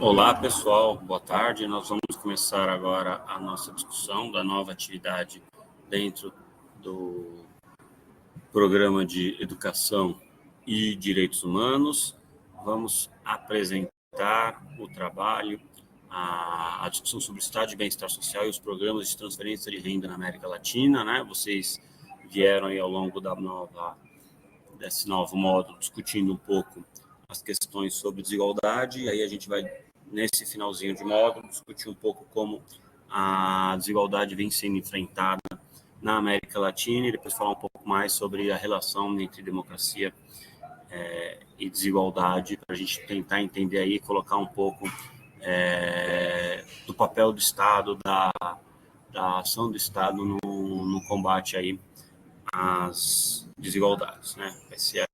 Olá, pessoal, boa tarde. Nós vamos começar agora a nossa discussão da nova atividade dentro do Programa de Educação e Direitos Humanos. Vamos apresentar o trabalho, a discussão sobre o estado de bem-estar social e os programas de transferência de renda na América Latina, né? Vocês vieram aí ao longo desse novo módulo discutindo um pouco as questões sobre desigualdade, e aí a gente vai, nesse finalzinho de módulo, discutir um pouco como a desigualdade vem sendo enfrentada na América Latina e depois falar um pouco mais sobre a relação entre democracia e desigualdade, para a gente tentar entender aí, colocar um pouco do papel do Estado, da ação do Estado no combate aí às desigualdades, né?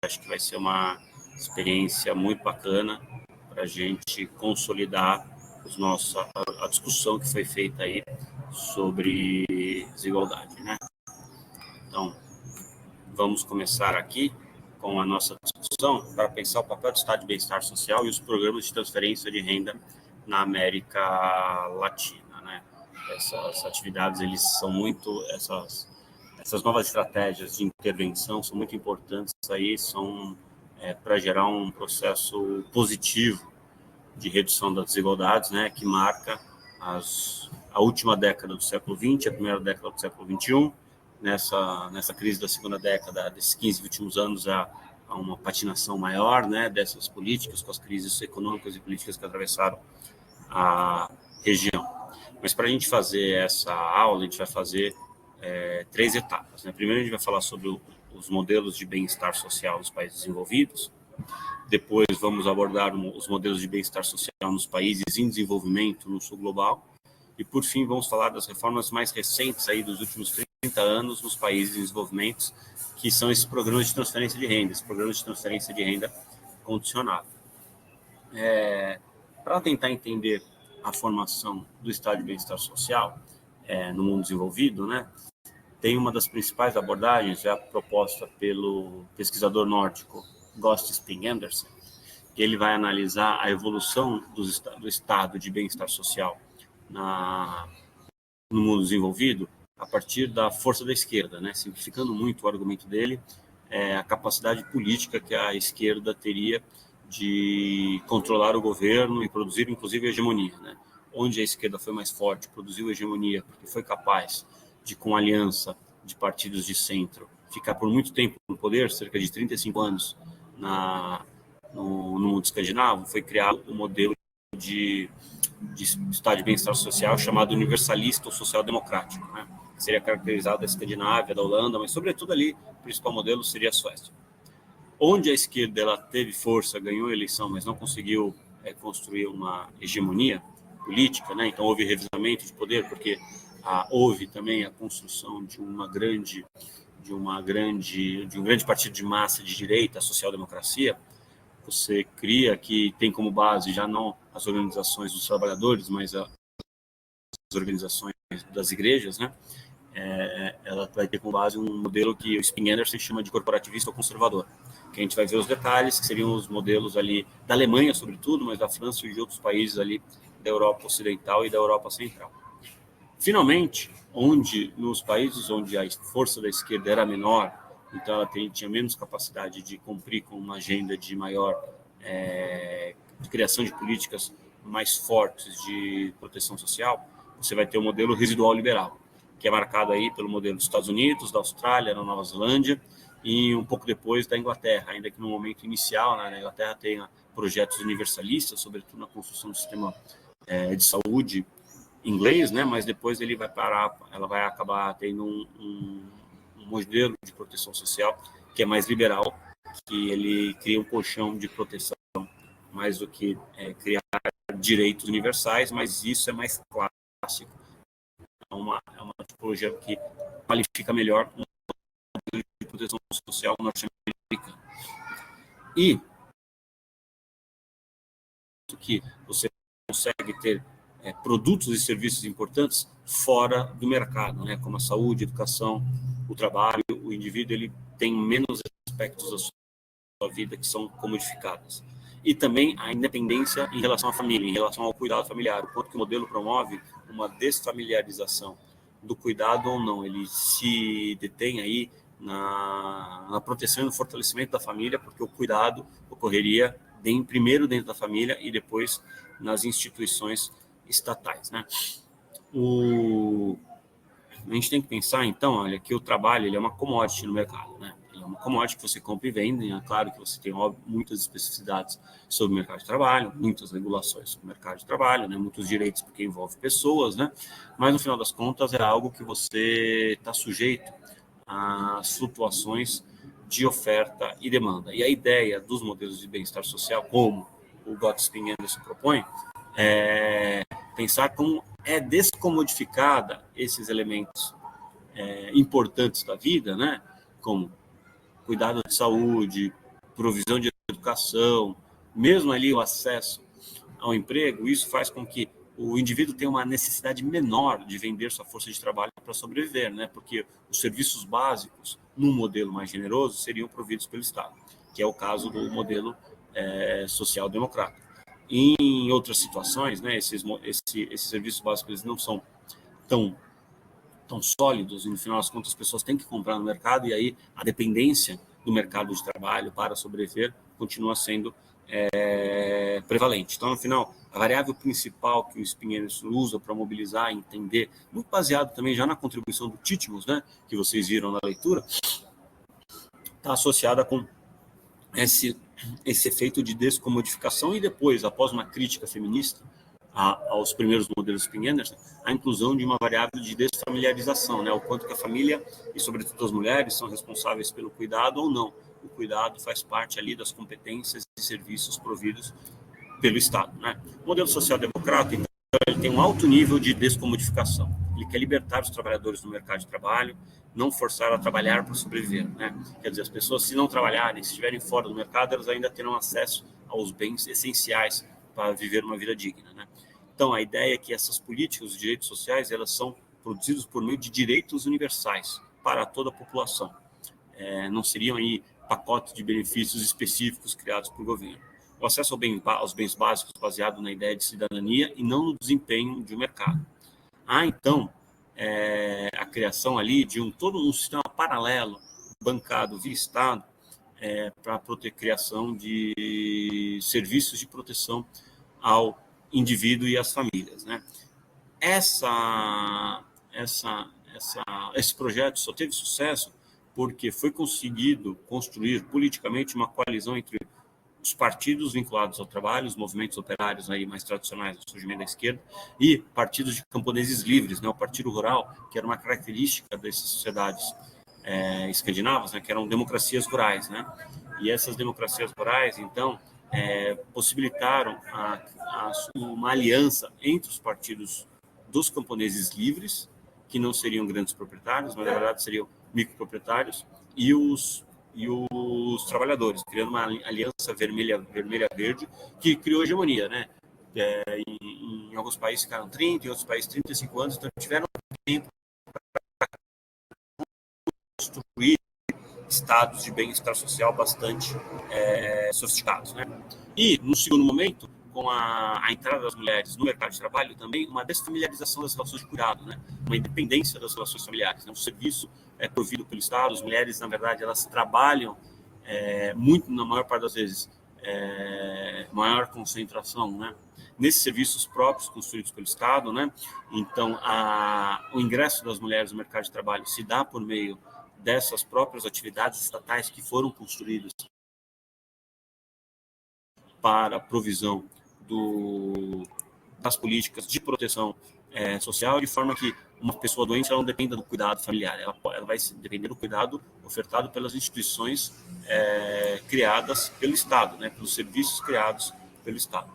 Acho que vai ser uma experiência muito bacana para a gente consolidar a discussão que foi feita aí sobre desigualdade, né? Então, vamos começar aqui com a nossa discussão para pensar o papel do Estado de Bem-Estar Social e os programas de transferência de renda na América Latina, né? Essas atividades, essas novas estratégias de intervenção são muito importantes aí, são para gerar um processo positivo de redução das desigualdades, né, que marca a última década do século XX, a primeira década do século XXI. Nessa crise da segunda década, desses 15 últimos anos, há uma patinação maior, né, dessas políticas, com as crises econômicas e políticas que atravessaram a região. Mas para a gente fazer essa aula, a gente vai fazer 3 etapas, né? Primeiro a gente vai falar sobre os modelos de bem-estar social nos países desenvolvidos. Depois vamos abordar os modelos de bem-estar social nos países em desenvolvimento no sul global. E por fim vamos falar das reformas mais recentes aí dos últimos 30 anos nos países em desenvolvimento, que são esses programas de transferência de renda, esses programas de transferência de renda condicionada. Para tentar entender a formação do estado de bem-estar social no mundo desenvolvido, né, tem uma das principais abordagens, a proposta pelo pesquisador nórdico Gost Sping Andersen, que ele vai analisar a evolução do estado de bem-estar social no mundo desenvolvido a partir da força da esquerda, né? Simplificando muito o argumento dele, a capacidade política que a esquerda teria de controlar o governo e produzir, inclusive, a hegemonia, né? Onde a esquerda foi mais forte, produziu hegemonia, porque foi capaz de, com aliança de partidos de centro, ficar por muito tempo no poder, cerca de 35 anos no mundo escandinavo, foi criado um modelo de estado de bem-estar social chamado universalista ou social-democrático, né? Que seria caracterizado da Escandinávia, da Holanda, mas sobretudo ali, o principal modelo seria a Suécia. Onde a esquerda ela teve força, ganhou a eleição, mas não conseguiu construir uma hegemonia política, né? Então houve revezamento de poder, porque houve também a construção de um grande partido de massa de direita, a social-democracia. Você cria, que tem como base já não as organizações dos trabalhadores, mas as organizações das igrejas, né? Ela vai ter como base um modelo que o Sping Andersen chama de corporativista ou conservador, que a gente vai ver os detalhes, que seriam os modelos ali da Alemanha, sobretudo, mas da França e de outros países ali da Europa Ocidental e da Europa Central. Finalmente, nos países onde a força da esquerda era menor, então ela tinha menos capacidade de cumprir com uma agenda de maior de criação de políticas mais fortes de proteção social, você vai ter o modelo residual liberal, que é marcado aí pelo modelo dos Estados Unidos, da Austrália, da Nova Zelândia e um pouco depois da Inglaterra, ainda que no momento inicial, né, na Inglaterra tem projetos universalistas, sobretudo na construção do sistema de saúde inglês, né, mas depois ela vai acabar tendo um modelo de proteção social que é mais liberal, que ele cria um colchão de proteção mais do que criar direitos universais, mas isso é mais clássico. É uma tipologia que qualifica melhor um modelo de proteção social norte-americano. E que você consegue ter produtos e serviços importantes fora do mercado, né, como a saúde, a educação, o trabalho. O indivíduo ele tem menos aspectos da sua vida que são comodificados. e também a independência em relação à família, em relação ao cuidado familiar, o quanto que o modelo promove uma desfamiliarização do cuidado ou não. Ele se detém aí na proteção e no fortalecimento da família, porque o cuidado ocorreria primeiro dentro da família e depois nas instituições estatais, né? A gente tem que pensar, então, olha, que o trabalho ele é uma commodity no mercado, né? Ele é uma commodity que você compra e vende. É claro que você tem muitas especificidades sobre o mercado de trabalho, muitas regulações sobre o mercado de trabalho, né? Muitos direitos porque envolve pessoas, né? Mas, no final das contas, é algo que você está sujeito às flutuações de oferta e demanda. E a ideia dos modelos de bem-estar social, como o Gottesdiener se propõe, é pensar como é descomodificada esses elementos importantes da vida, né? Como cuidado de saúde, provisão de educação, mesmo ali o acesso ao emprego. Isso faz com que o indivíduo tenha uma necessidade menor de vender sua força de trabalho para sobreviver, né? Porque os serviços básicos, num modelo mais generoso, seriam providos pelo Estado, que é o caso do modelo social-democrata. Em outras situações, né, esses serviços básicos eles não são tão sólidos, e no final das contas as pessoas têm que comprar no mercado, e aí a dependência do mercado de trabalho para sobreviver continua sendo prevalente. Então, no final, a variável principal que o Spinheiro usa para mobilizar e entender, muito baseado também já na contribuição do Titmus, né, que vocês viram na leitura, está associada com esse efeito de descomodificação e depois, após uma crítica feminista aos primeiros modelos Spinheiro, a inclusão de uma variável de desfamiliarização, né? O quanto que a família e, sobretudo, as mulheres são responsáveis pelo cuidado ou não. O cuidado faz parte ali das competências e serviços providos pelo Estado, né? O modelo social-democrata, então, ele tem um alto nível de descomodificação. Ele quer libertar os trabalhadores do mercado de trabalho, não forçar a trabalhar para sobreviver, né? Quer dizer, as pessoas, se não trabalharem, se estiverem fora do mercado, elas ainda terão acesso aos bens essenciais para viver uma vida digna, né? Então, a ideia é que essas políticas de direitos sociais, elas são produzidas por meio de direitos universais para toda a população. Não seriam aí pacotes de benefícios específicos criados por governo. O acesso aos bens básicos baseado na ideia de cidadania e não no desempenho de um mercado. Então, a criação ali de todo um sistema paralelo bancado via Estado para a criação de serviços de proteção ao indivíduo e às famílias, né? Esse projeto só teve sucesso porque foi conseguido construir politicamente uma coalizão entre os partidos vinculados ao trabalho, os movimentos operários aí mais tradicionais do surgimento da esquerda, e partidos de camponeses livres, né? O Partido Rural, que era uma característica dessas sociedades escandinavas, né? Que eram democracias rurais, né? E essas democracias rurais, então, possibilitaram uma aliança entre os partidos dos camponeses livres, que não seriam grandes proprietários, mas na verdade seriam microproprietários, e os trabalhadores, criando uma aliança vermelha-verde, que criou hegemonia, né? Em alguns países ficaram 30, em outros países 35 anos, então tiveram tempo para construir estados de bem-estar social bastante sofisticados, né? E, no segundo momento, com a entrada das mulheres no mercado de trabalho, também uma desfamiliarização das relações de cuidado, né? Uma independência das relações familiares, né? Um serviço provido pelo Estado. As mulheres, na verdade, elas trabalham muito, na maior parte das vezes, maior concentração, né? Nesses serviços próprios construídos pelo Estado, né? Então, o ingresso das mulheres no mercado de trabalho se dá por meio dessas próprias atividades estatais que foram construídas para a provisão das políticas de proteção social, de forma que uma pessoa doente ela não dependa do cuidado familiar, ela vai depender do cuidado ofertado pelas instituições criadas pelo Estado, né, pelos serviços criados pelo Estado.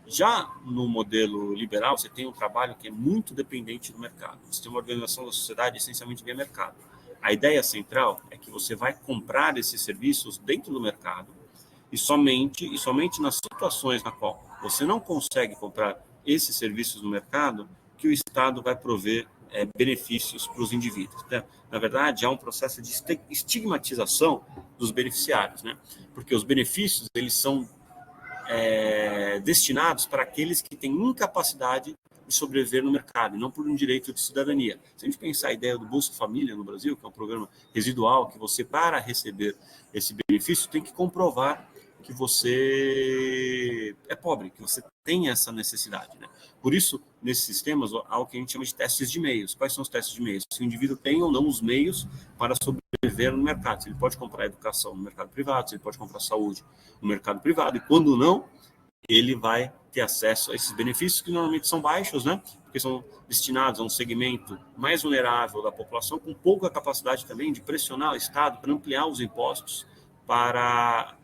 Já no modelo liberal, você tem um trabalho que é muito dependente do mercado. Você tem uma organização da sociedade essencialmente via mercado. A ideia central é que você vai comprar esses serviços dentro do mercado e somente nas situações na qual você não consegue comprar esses serviços no mercado que o Estado vai prover benefícios para os indivíduos, né? Na verdade, há um processo de estigmatização dos beneficiários, né? Porque os benefícios eles são destinados para aqueles que têm incapacidade de sobreviver no mercado, e não por um direito de cidadania. Se a gente pensar a ideia do Bolsa Família no Brasil, que é um programa residual, que você, para receber esse benefício, tem que comprovar que você é pobre, que você tem essa necessidade, né? Por isso, nesses sistemas, há o que a gente chama de testes de meios. Quais são os testes de meios? Se o indivíduo tem ou não os meios para sobreviver no mercado. Se ele pode comprar educação no mercado privado, se ele pode comprar saúde no mercado privado, e quando não, ele vai ter acesso a esses benefícios que normalmente são baixos, né? Porque são destinados a um segmento mais vulnerável da população, com pouca capacidade também de pressionar o Estado para ampliar os impostos, para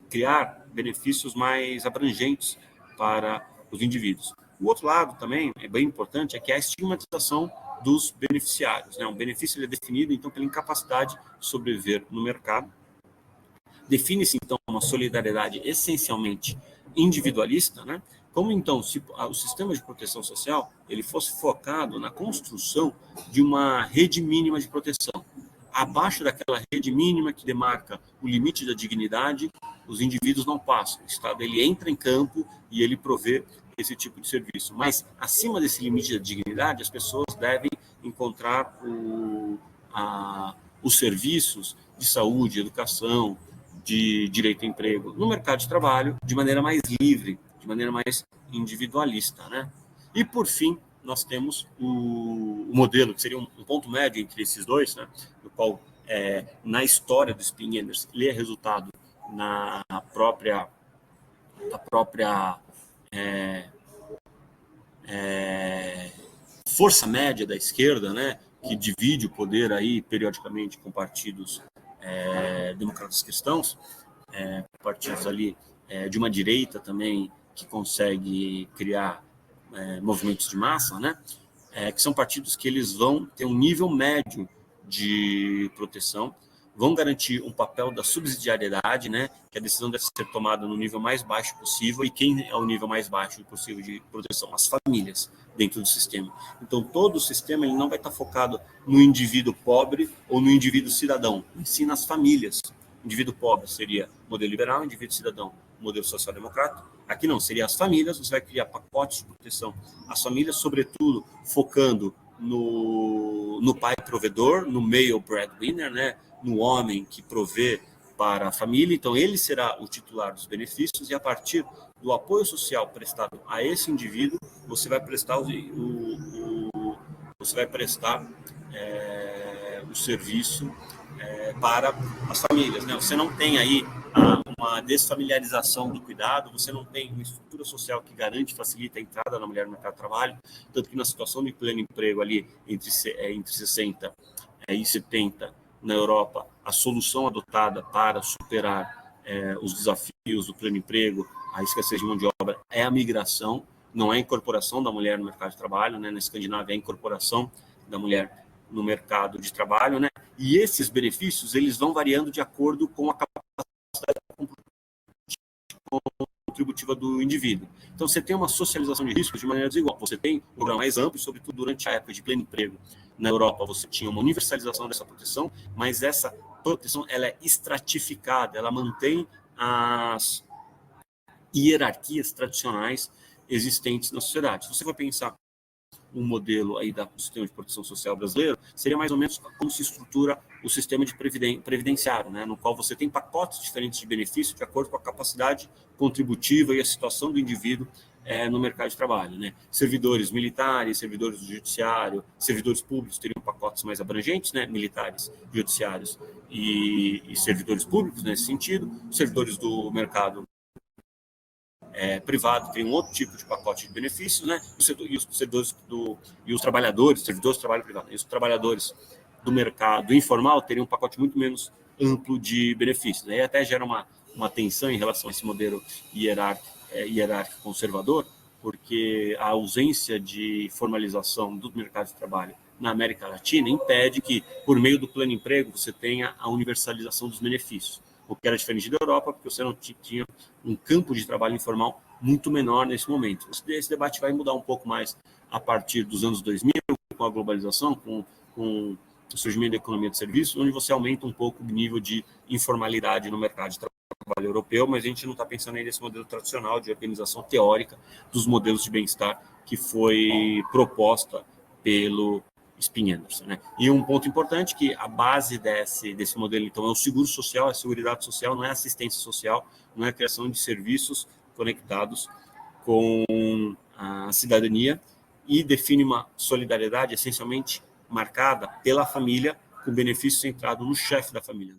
criar benefícios mais abrangentes para os indivíduos. O outro lado também é bem importante, é que é a estigmatização dos beneficiários, né? Um benefício ele é definido, então, pela incapacidade de sobreviver no mercado. Define-se, então, uma solidariedade essencialmente individualista, né? Como, então, se o sistema de proteção social ele fosse focado na construção de uma rede mínima de proteção. Abaixo daquela rede mínima que demarca o limite da dignidade, os indivíduos não passam. O Estado ele entra em campo e ele provê esse tipo de serviço. Mas, acima desse limite da dignidade, as pessoas devem encontrar os serviços de saúde, educação, de direito ao emprego no mercado de trabalho de maneira mais livre, de maneira mais individualista, né? E, por fim, nós temos o modelo, que seria um ponto médio entre esses dois, né? No qual, na história do Spin-Enders, ele é resultado na própria força média da esquerda, né? Que divide o poder aí periodicamente com partidos democratas cristãos, partidos ali de uma direita também que consegue criar movimentos de massa, né? Que são partidos que eles vão ter um nível médio de proteção, vão garantir um papel da subsidiariedade, né? Que a decisão deve ser tomada no nível mais baixo possível. E quem é o nível mais baixo possível de proteção? As famílias dentro do sistema. Então, todo o sistema ele não vai estar focado no indivíduo pobre ou no indivíduo cidadão, e sim nas famílias. O indivíduo pobre seria modelo liberal, indivíduo cidadão, modelo social-democrata. Aqui não, seria as famílias, você vai criar pacotes de proteção. As famílias, sobretudo, focando no pai provedor, no male breadwinner, né? No homem que provê para a família. Então, ele será o titular dos benefícios e, a partir do apoio social prestado a esse indivíduo, você vai prestar o serviço para as famílias, né? Você não tem aí uma desfamiliarização do cuidado, você não tem uma estrutura social que garante, facilita a entrada da mulher no mercado de trabalho, tanto que na situação de pleno emprego ali entre 60 e 70 na Europa, a solução adotada para superar os desafios do pleno emprego, a escassez de mão de obra, é a migração, não é a incorporação da mulher no mercado de trabalho, né? Na Escandinávia é a incorporação da mulher no mercado de trabalho, né? E esses benefícios eles vão variando de acordo com a capacidade contributiva do indivíduo. Então, você tem uma socialização de riscos de maneira desigual. Você tem um programa mais amplo, sobretudo durante a época de pleno emprego. Na Europa, você tinha uma universalização dessa proteção, mas essa proteção ela é estratificada, ela mantém as hierarquias tradicionais existentes na sociedade. Se você for pensar um modelo aí do sistema de proteção social brasileiro, seria mais ou menos como se estrutura o sistema de previdenciário, né? No qual você tem pacotes diferentes de benefícios de acordo com a capacidade contributiva e a situação do indivíduo no mercado de trabalho, né? Servidores militares, servidores do judiciário, servidores públicos teriam pacotes mais abrangentes, né? Militares, judiciários e servidores públicos nesse sentido. Servidores do mercado privado tem um outro tipo de pacote de benefícios, né? Os trabalhadores, servidores do trabalho privado, e os trabalhadores do mercado informal teriam um pacote muito menos amplo de benefícios. Aí até gera uma tensão em relação a esse modelo hierárquico conservador, porque a ausência de formalização do mercado de trabalho na América Latina impede que, por meio do pleno emprego, você tenha a universalização dos benefícios, o que era diferente da Europa, porque você não tinha um campo de trabalho informal muito menor nesse momento. Esse debate vai mudar um pouco mais a partir dos anos 2000, com a globalização, com o surgimento da economia de serviços, onde você aumenta um pouco o nível de informalidade no mercado de trabalho europeu, mas a gente não está pensando aí nesse modelo tradicional de organização teórica dos modelos de bem-estar que foi proposta pelo Spin Anderson, né? E um ponto importante que a base desse modelo, então, é o seguro social, é a seguridade social, não é assistência social, não é a criação de serviços conectados com a cidadania, e define uma solidariedade essencialmente marcada pela família, com benefício centrado no chefe da família.